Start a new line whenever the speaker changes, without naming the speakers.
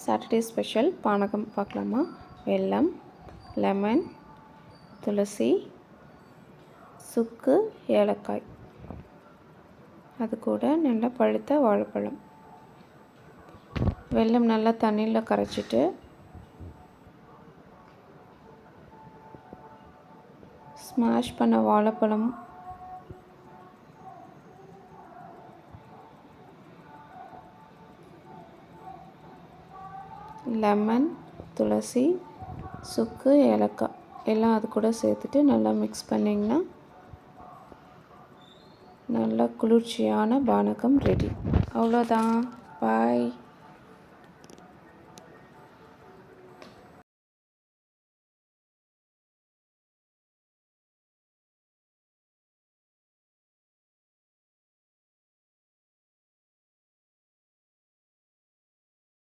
Saturday special பானகம் பார்க்கலாமா. வெல்லம், லெமன், துளசி, சுக்கு, ஏலக்காய், அது கூட நல்லா பழுத்த வாழைப்பழம். வெல்லம் நல்லா தண்ணியில் கரைச்சிட்டு ஸ்மாஷ் பண்ண வாழைப்பழம், லெமன், துளசி, சுக்கு, ஏலக்காய் எல்லாம் அது கூட சேர்த்துட்டு நல்லா மிக்ஸ் பண்ணிங்கன்னா நல்லா குளிர்ச்சியான பானகம் ரெடி. அவ்வளோதான். பாய்.